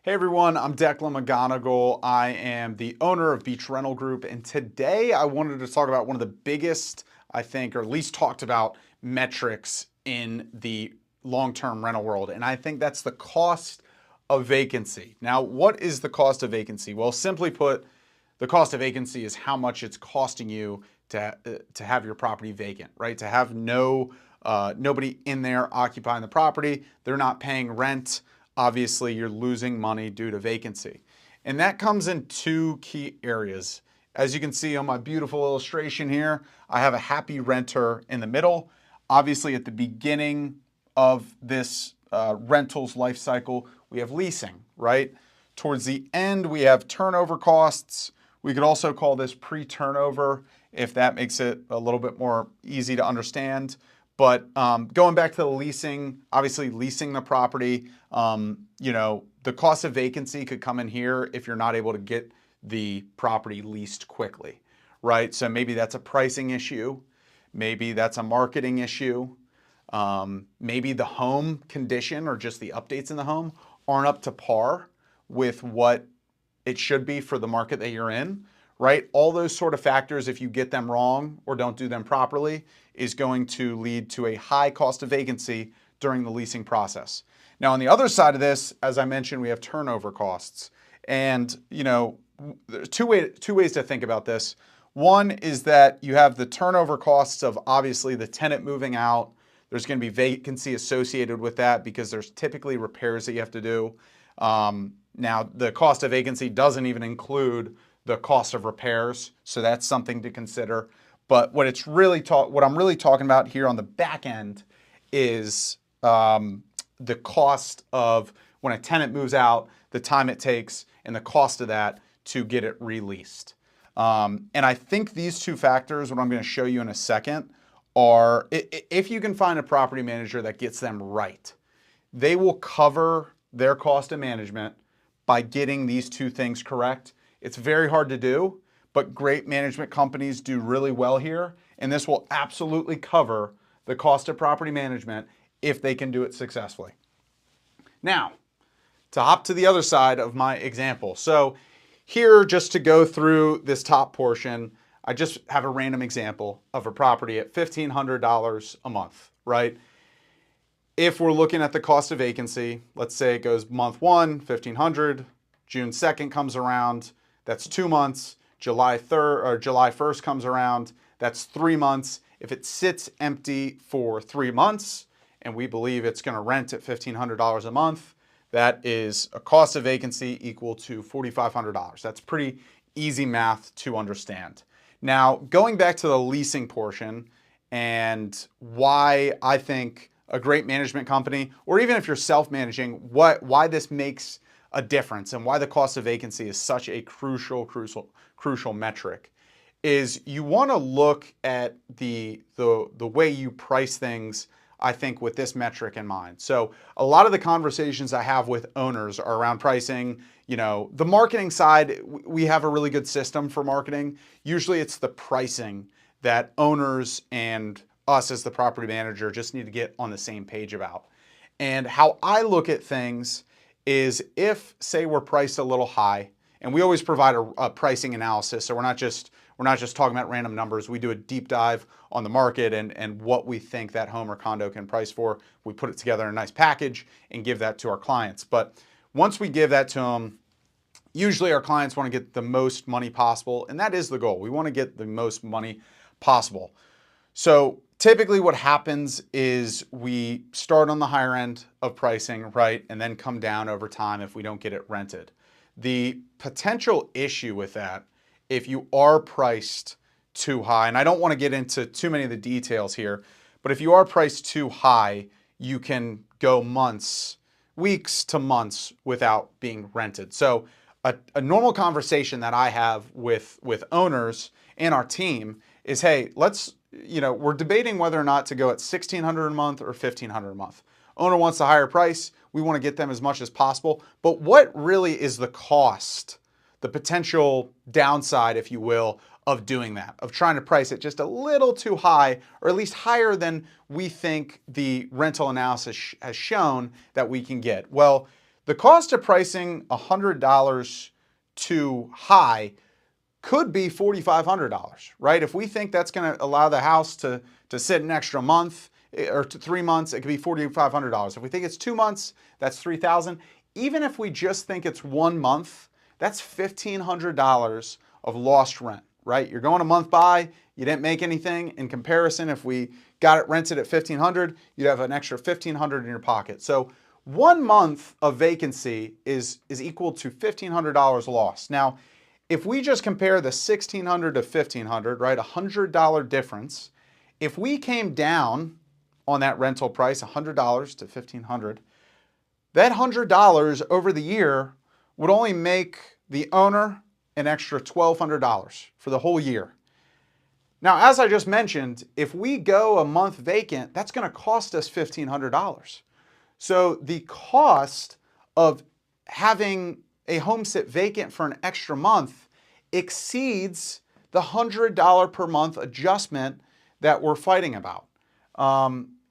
Hey everyone, I'm Declan McGonigal. I am the owner of Beach Rental Group, and today I wanted to talk about one of the biggest, I think, or at least talked about metrics in the long-term rental world, and I think that's the cost of vacancy. Now, what is the cost of vacancy? Well, simply put, the cost of vacancy is how much it's costing you to have your property vacant, right? To have nobody in there occupying the property, they're not paying rent. Obviously, you're losing money due to vacancy. And that comes in two key areas. As you can see on my beautiful illustration here, I have a happy renter in the middle. Obviously, at the beginning of this rental's life cycle, we have leasing, right? Towards the end, we have turnover costs. We could also call this pre-turnover if that makes it a little bit more easy to understand. But going back to the leasing, obviously leasing the property, the cost of vacancy could come in here if you're not able to get the property leased quickly, right? So maybe that's a pricing issue. Maybe that's a marketing issue. Maybe the home condition or just the updates in the home aren't up to par with what it should be for the market that you're in, right? All those sort of factors, if you get them wrong or don't do them properly, is going to lead to a high cost of vacancy during the leasing process. Now, on the other side of this, as I mentioned, we have turnover costs. And, there's two ways to think about this. One is that you have the turnover costs of obviously the tenant moving out. There's going to be vacancy associated with that because there's typically repairs that you have to do. Now, the cost of vacancy doesn't even include the cost of repairs, so that's something to consider. But what I'm really talking about here on the back end is the cost of when a tenant moves out, the time it takes, and the cost of that to get it released. And I think these two factors, what I'm going to show you in a second, are if you can find a property manager that gets them right, they will cover their cost of management by getting these two things correct. It's very hard to do, but great management companies do really well here, and this will absolutely cover the cost of property management if they can do it successfully. Now, to hop to the other side of my example. So here, just to go through this top portion, I just have a random example of a property at $1,500 a month, right? If we're looking at the cost of vacancy, let's say it goes month one, $1,500, June 2nd comes around, that's 2 months. July 3rd or July 1st comes around, that's 3 months. If it sits empty for 3 months and we believe it's going to rent at $1,500 a month, that is a cost of vacancy equal to $4,500. That's pretty easy math to understand. Now, going back to the leasing portion and why I think a great management company, or even if you're self-managing, why this makes a difference and why the cost of vacancy is such a crucial metric is you want to look at the way you price things, I think, with this metric in mind. So a lot of the conversations I have with owners are around pricing. The marketing side, we have a really good system for marketing. Usually it's the pricing that owners and us as the property manager just need to get on the same page about. And how I look at things is if, say, we're priced a little high, and we always provide a pricing analysis, so we're not just talking about random numbers. We do a deep dive on the market and what we think that home or condo can price for. We put it together in a nice package and give that to our clients. But once we give that to them, usually our clients want to get the most money possible, and that is the goal. We want to get the most money possible. So typically what happens is we start on the higher end of pricing, right, and then come down over time if we don't get it rented. The potential issue with that, if you are priced too high, and I don't want to get into too many of the details here, but if you are priced too high, you can go months, weeks to months without being rented. So a normal conversation that I have with owners and our team is, hey, we're debating whether or not to go at $1,600 a month or $1,500 a month. Owner wants a higher price. We want to get them as much as possible. But what really is the cost, the potential downside, if you will, of doing that, of trying to price it just a little too high, or at least higher than we think the rental analysis has shown that we can get? Well, The cost of pricing $100 too high could be $4,500, right? If we think that's going to allow the house to sit an extra month or 3 months, it could be $4,500. If we think it's 2 months, that's $3,000. Even if we just think it's 1 month, that's $1,500 of lost rent, right? You're going a month by, you didn't make anything. In comparison, if we got it rented at $1,500, you'd have an extra $1,500 in your pocket. So 1 month of vacancy is equal to $1,500 lost. Now, if we just compare the $1,600 to $1,500, right, $100 difference, if we came down on that rental price, $100 to $1,500, that $100 over the year would only make the owner an extra $1,200 for the whole year. Now, as I just mentioned, if we go a month vacant, that's going to cost us $1,500. So the cost of having a home sit vacant for an extra month exceeds the $100 per month adjustment that we're fighting about.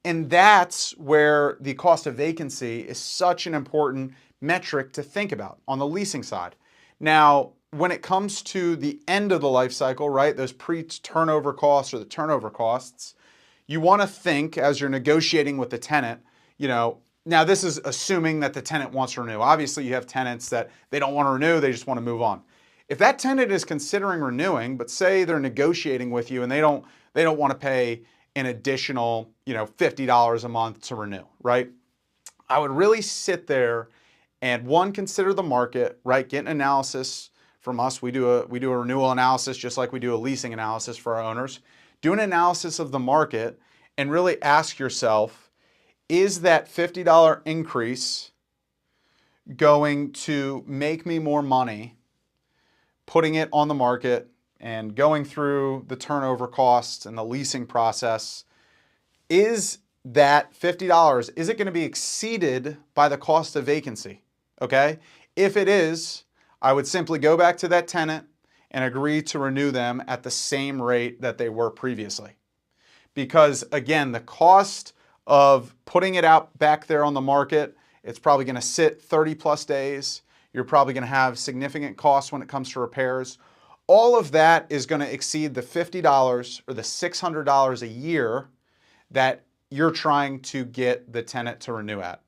And that's where the cost of vacancy is such an important metric to think about on the leasing side. Now, when it comes to the end of the life cycle, right, those pre-turnover costs or the turnover costs, you want to think as you're negotiating with the tenant, now this is assuming that the tenant wants to renew. Obviously, you have tenants that they don't want to renew, they just want to move on. If that tenant is considering renewing, but say they're negotiating with you and they don't want to pay an additional, $50 a month to renew, right? I would really sit there and consider the market, right? Get an analysis from us. We do a renewal analysis just like we do a leasing analysis for our owners. Do an analysis of the market and really ask yourself, is that $50 increase going to make me more money putting it on the market and going through the turnover costs and the leasing process? Is that $50, is it going to be exceeded by the cost of vacancy? Okay? If it is, I would simply go back to that tenant and agree to renew them at the same rate that they were previously. Because again, the cost of putting it out back there on the market, it's probably going to sit 30 plus days. You're probably going to have significant costs when it comes to repairs. All of that is going to exceed the $50 or the $600 a year that you're trying to get the tenant to renew at.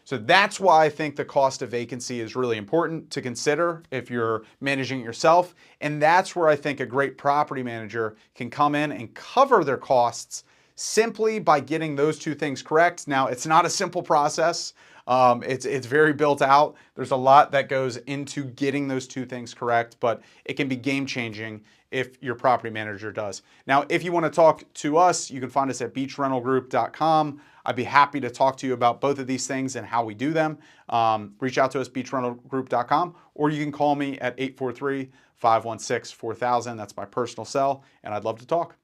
So that's why I think the cost of vacancy is really important to consider if you're managing it yourself. And that's where I think a great property manager can come in and cover their costs simply by getting those two things correct. Now, it's not a simple process. It's very built out. There's a lot that goes into getting those two things correct, but it can be game changing if your property manager does. Now, if you want to talk to us, you can find us at beachrentalgroup.com. I'd be happy to talk to you about both of these things and how we do them. Reach out to us, beachrentalgroup.com, or you can call me at 843-516-4000. That's my personal cell, and I'd love to talk.